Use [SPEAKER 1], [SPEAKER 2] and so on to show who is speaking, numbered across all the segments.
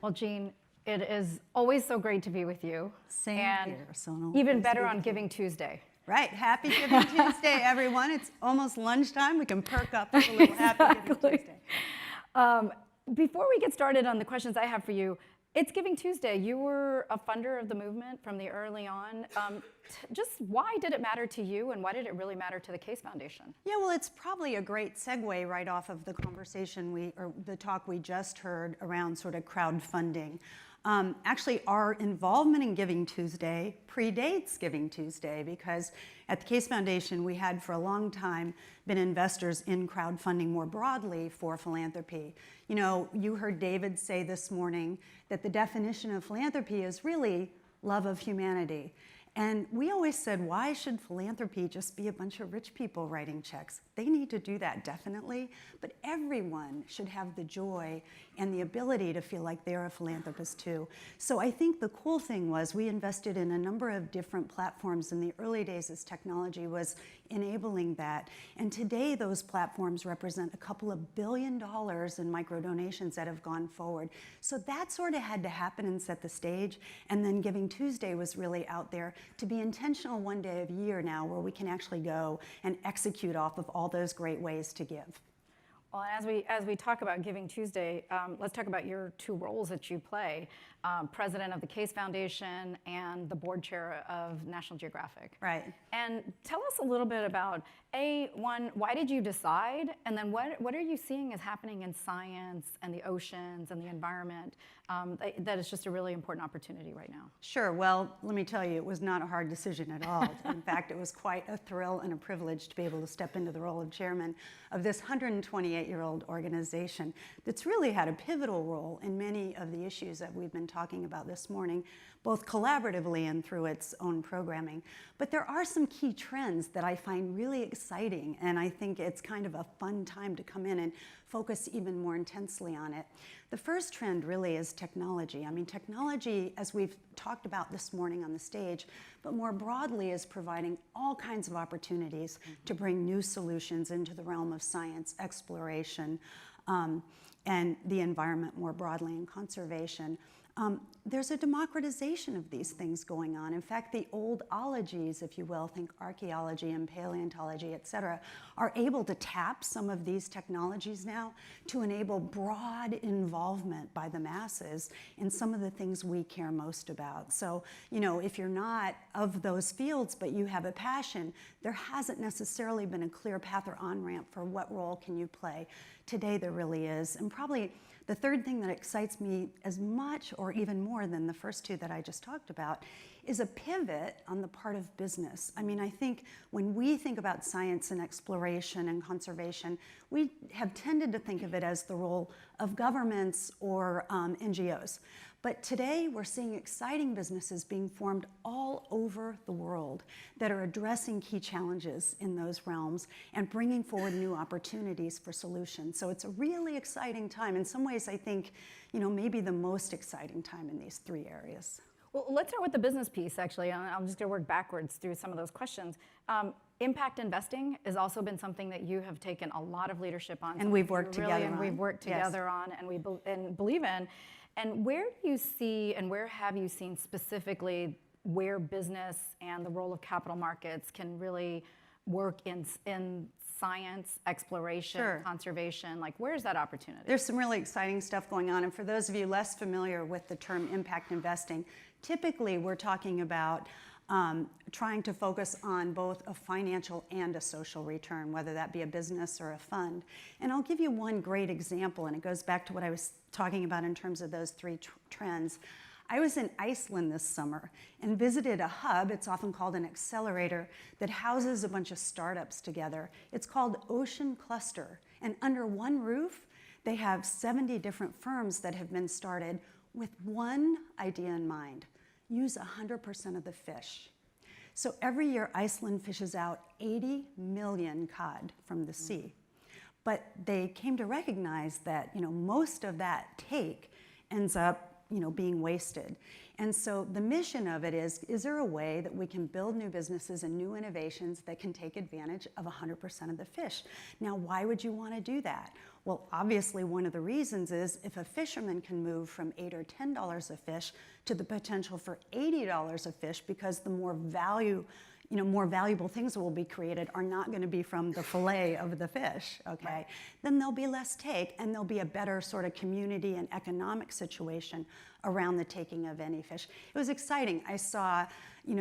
[SPEAKER 1] Well, Jean, it is always so great to be with you.
[SPEAKER 2] Same
[SPEAKER 1] and
[SPEAKER 2] here, Sonal.
[SPEAKER 1] even better on Giving Tuesday.
[SPEAKER 2] Right, Happy Giving Tuesday, everyone. It's almost lunchtime. We can perk up with a little Happy Giving Tuesday.
[SPEAKER 1] Before we get started on the questions I have for you, it's Giving Tuesday. You were a funder of the movement from the early on. Just why did it matter to you, and why did it really matter to the Case Foundation?
[SPEAKER 2] Yeah, well, it's probably a great segue right off of the conversation or the talk we just heard around sort of crowdfunding. Actually, our involvement in Giving Tuesday predates Giving Tuesday, because at the Case Foundation, we had for a long time been investors in crowdfunding more broadly for philanthropy. You know, you heard David say this morning that the definition of philanthropy is really love of humanity. And we always said, why should philanthropy just be a bunch of rich people writing checks? They need to do that, definitely, but everyone should have the joy and the ability to feel like they're a philanthropist too. So I think the cool thing was we invested in a number of different platforms in the early days as technology was enabling that. And today those platforms represent a couple of $1 billion in micro donations that have gone forward. So that sort of had to happen and set the stage. And then Giving Tuesday was really out there to be intentional one day of year now, where we can actually go and execute off of all those great ways to give.
[SPEAKER 1] Well, as we talk about Giving Tuesday, let's talk about your two roles that you play, president of the Case Foundation and the board chair of National Geographic.
[SPEAKER 2] Right.
[SPEAKER 1] And tell us a little bit about, one, why did you decide? And then what are you seeing is happening in science and the oceans and the environment that is just a really important opportunity right now?
[SPEAKER 2] Sure. Well, let me tell you, it was not a hard decision at all. In fact, it was quite a thrill and a privilege to be able to step into the role of chairman of this 128-year-old organization that's really had a pivotal role in many of the issues that we've been talking about this morning, both collaboratively and through its own programming. But there are some key trends that I find really exciting, and I think it's kind of a fun time to come in and focus even more intensely on it. The first trend really is technology. I mean, technology, as we've talked about this morning on the stage, but more broadly is providing all kinds of opportunities to bring new solutions into the realm of science, exploration, and the environment more broadly, and conservation. There's a democratization of these things going on. In fact, the old ologies, if you will, think archaeology and paleontology, et cetera, are able to tap some of these technologies now to enable broad involvement by the masses in some of the things we care most about. So, you know, if you're not of those fields, but you have a passion, there hasn't necessarily been a clear path or on-ramp for what role can you play. Today there really is. And probably the third thing that excites me as much or even more than the first two that I just talked about is a pivot on the part of business. I mean, I think when we think about science and exploration and conservation, we have tended to think of it as the role of governments or NGOs. But today we're seeing exciting businesses being formed all over the world that are addressing key challenges in those realms and bringing forward new opportunities for solutions. So it's a really exciting time. In some ways, I think, you know, maybe the most exciting time in these three areas.
[SPEAKER 1] Well, let's start with the business piece, actually. I'm just going to work backwards through some of those questions. Impact investing has also been something that you have taken a lot of leadership on.
[SPEAKER 2] And we've worked together on.
[SPEAKER 1] We've worked together on, and we believe in. And where do you see, and where have you seen specifically where business and the role of capital markets can really work in science, exploration,
[SPEAKER 2] Sure.
[SPEAKER 1] Conservation? Like, where's that opportunity?
[SPEAKER 2] There's some really exciting stuff going on. And for those of you less familiar with the term impact investing, typically we're talking about trying to focus on both a financial and a social return, whether that be a business or a fund. And I'll give you one great example, and it goes back to what I was talking about in terms of those three trends. I was in Iceland this summer and visited a hub, it's often called an accelerator, that houses a bunch of startups together. It's called Ocean Cluster, and under one roof, they have 70 different firms that have been started with one idea in mind: use 100% of the fish. So every year, Iceland fishes out 80 million cod from the sea. But they came to recognize that, you know, most of that take ends up being wasted. And so the mission of it is there a way that we can build new businesses and new innovations that can take advantage of 100% of the fish? Now, why would you want to do that? Well, obviously, one of the reasons is if a fisherman can move from $8 or $10 a fish to the potential for $80 a fish, because the more valuable things that will be created are not going to be from the fillet of the fish, okay?
[SPEAKER 1] Right.
[SPEAKER 2] Then there'll be less take, and there'll be a better sort of community and economic situation around the taking of any fish. It was exciting. I saw,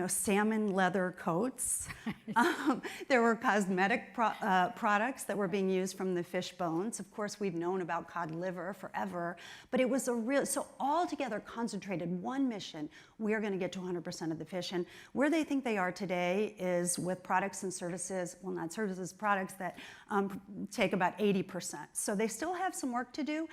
[SPEAKER 2] salmon leather coats. There were cosmetic products that were being used from the fish bones. Of course, we've known about cod liver forever, but it was so all together concentrated, one mission, we are going to get to 100% of the fish. And where they think they are today is with products and services, well, not services, products that take about 80%. So they still have some work to do,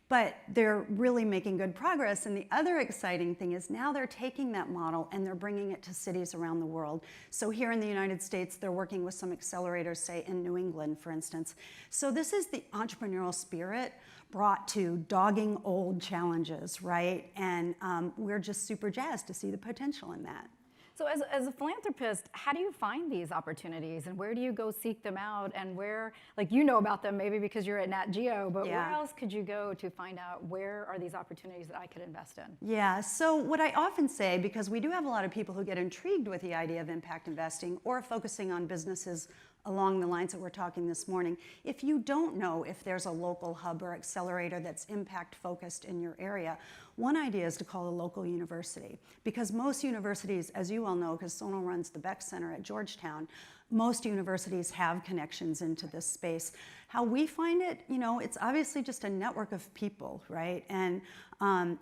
[SPEAKER 2] but they're really making good progress. And the other exciting thing is now they're taking that model and they're bringing it to cities around the world. So here in the United States, they're working with some accelerators, say in New England, for instance. So this is the entrepreneurial spirit brought to dogging old challenges, right? And we're just super jazzed to see the potential in that.
[SPEAKER 1] So as a philanthropist, how do you find these opportunities, and where do you go seek them out, and where, about them maybe because you're at Nat Geo, but
[SPEAKER 2] Yeah.
[SPEAKER 1] where else could you go to find out where are these opportunities that I could invest in?
[SPEAKER 2] Yeah, so what I often say, because we do have a lot of people who get intrigued with the idea of impact investing or focusing on businesses along the lines that we're talking this morning, if you don't know if there's a local hub or accelerator that's impact focused in your area, one idea is to call a local university, because most universities, as you all know, because Sonal runs the Beck Center at Georgetown, most universities have connections into this space. How we find it, it's obviously just a network of people, right? And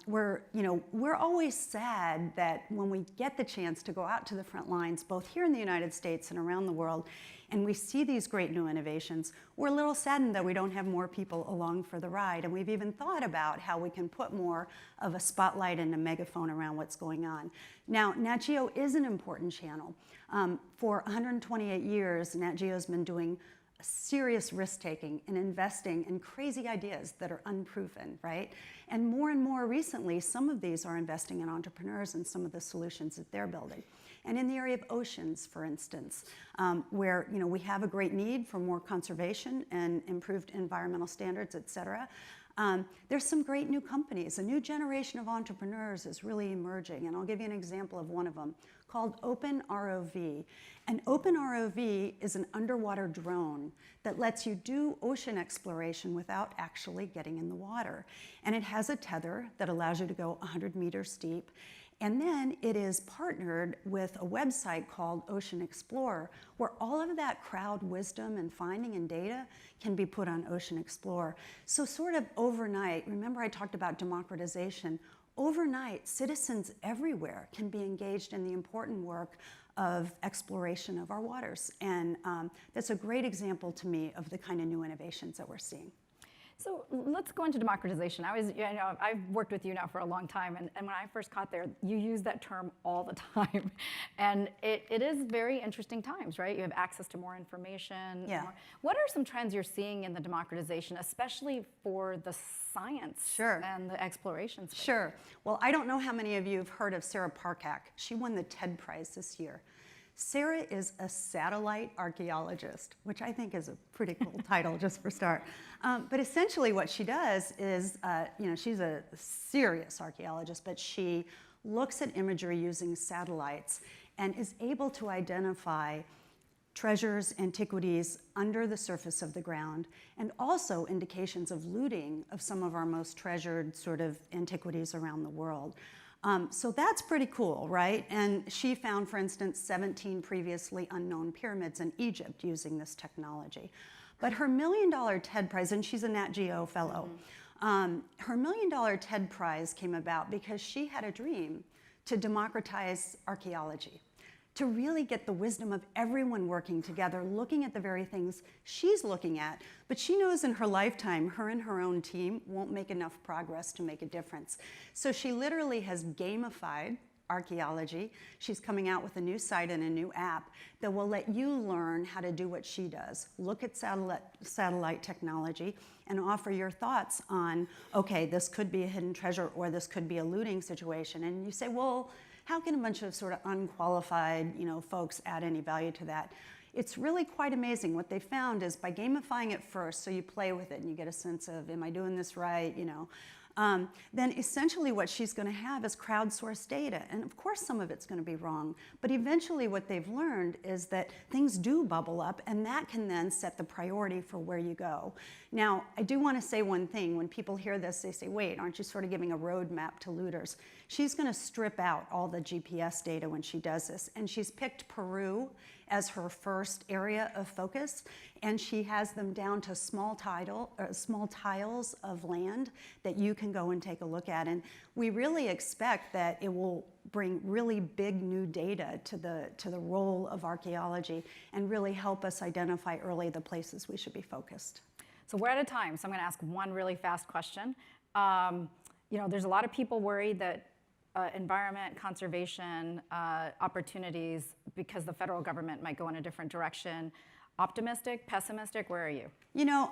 [SPEAKER 2] we're always sad that when we get the chance to go out to the front lines, both here in the United States and around the world, and we see these great new innovations, we're a little saddened that we don't have more people along for the ride. And we've even thought about how we can put more of a spotlight and a megaphone around what's going on. Now, Nat Geo is an important channel. For 128 years, Nat Geo's been doing serious risk-taking and investing in crazy ideas that are unproven, right? And more recently, some of these are investing in entrepreneurs and some of the solutions that they're building. And in the area of oceans, for instance, where we have a great need for more conservation and improved environmental standards, et cetera, there's some great new companies. A new generation of entrepreneurs is really emerging, and I'll give you an example of one of them called Open ROV. And Open ROV is an underwater drone that lets you do ocean exploration without actually getting in the water. And it has a tether that allows you to go 100 meters deep. And then it is partnered with a website called Ocean Explorer, where all of that crowd wisdom and finding and data can be put on Ocean Explorer. So sort of overnight, remember I talked about democratization, overnight citizens everywhere can be engaged in the important work of exploration of our waters. And that's a great example to me of the kind of new innovations that we're seeing.
[SPEAKER 1] So let's go into democratization. I've worked with you now for a long time, and when I first got there, you use that term all the time. And it is very interesting times, right? You have access to more information.
[SPEAKER 2] Yeah.
[SPEAKER 1] What are some trends you're seeing in the democratization, especially for the science
[SPEAKER 2] Sure.
[SPEAKER 1] and the exploration space?
[SPEAKER 2] Sure. Well, I don't know how many of you have heard of Sarah Parcak. She won the TED Prize this year. Sarah is a satellite archaeologist, which I think is a pretty cool title just for start. But essentially what she does is, she's a serious archaeologist, but she looks at imagery using satellites and is able to identify treasures, antiquities under the surface of the ground, and also indications of looting of some of our most treasured sort of antiquities around the world. So that's pretty cool, right? And she found, for instance, 17 previously unknown pyramids in Egypt using this technology. But her $1 million TED Prize, and she's a Nat Geo fellow, her $1 million TED Prize came about because she had a dream to democratize archaeology, to really get the wisdom of everyone working together, looking at the very things she's looking at, but she knows in her lifetime, her and her own team won't make enough progress to make a difference. So she literally has gamified archaeology. She's coming out with a new site and a new app that will let you learn how to do what she does. Look at satellite technology and offer your thoughts on, okay, this could be a hidden treasure or this could be a looting situation. And you say, well, how can a bunch of sort of unqualified, folks add any value to that? It's really quite amazing. What they found is by gamifying it first, so you play with it and you get a sense of, am I doing this right, then essentially what she's going to have is crowdsourced data. And of course some of it's going to be wrong, but eventually what they've learned is that things do bubble up, and that can then set the priority for where you go. Now, I do want to say one thing. When people hear this, they say, wait, aren't you sort of giving a roadmap to looters? She's going to strip out all the GPS data when she does this, and she's picked Peru as her first area of focus, and she has them down to small tiles of land that you can go and take a look at. And we really expect that it will bring really big new data to the role of archaeology and really help us identify early the places we should be focused.
[SPEAKER 1] So we're out of time, so I'm going to ask one really fast question. There's a lot of people worried that environment, conservation opportunities, because the federal government might go in a different direction. Optimistic, pessimistic, where are you?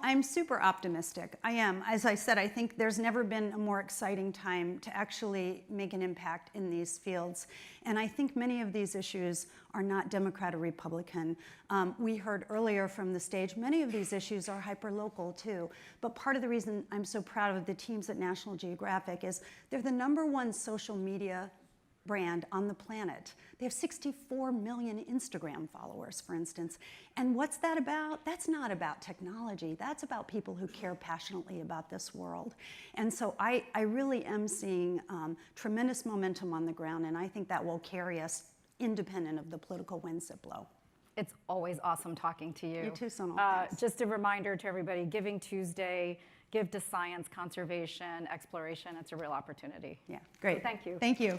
[SPEAKER 2] I'm super optimistic. I am. As I said, I think there's never been a more exciting time to actually make an impact in these fields. And I think many of these issues are not Democrat or Republican. We heard earlier from the stage, many of these issues are hyper-local too. But part of the reason I'm so proud of the teams at National Geographic is they're the #1 social media brand on the planet. They have 64 million Instagram followers, for instance. And what's that about? That's not about technology. That's about people who care passionately about this world. And so I really am seeing tremendous momentum on the ground, and I think that will carry us independent of the political winds that blow.
[SPEAKER 1] It's always awesome talking to you.
[SPEAKER 2] You too, Sonal.
[SPEAKER 1] Just a reminder to everybody, Giving Tuesday, give to science, conservation, exploration. It's a real opportunity.
[SPEAKER 2] Yeah, great.
[SPEAKER 1] So thank you.
[SPEAKER 2] Thank you.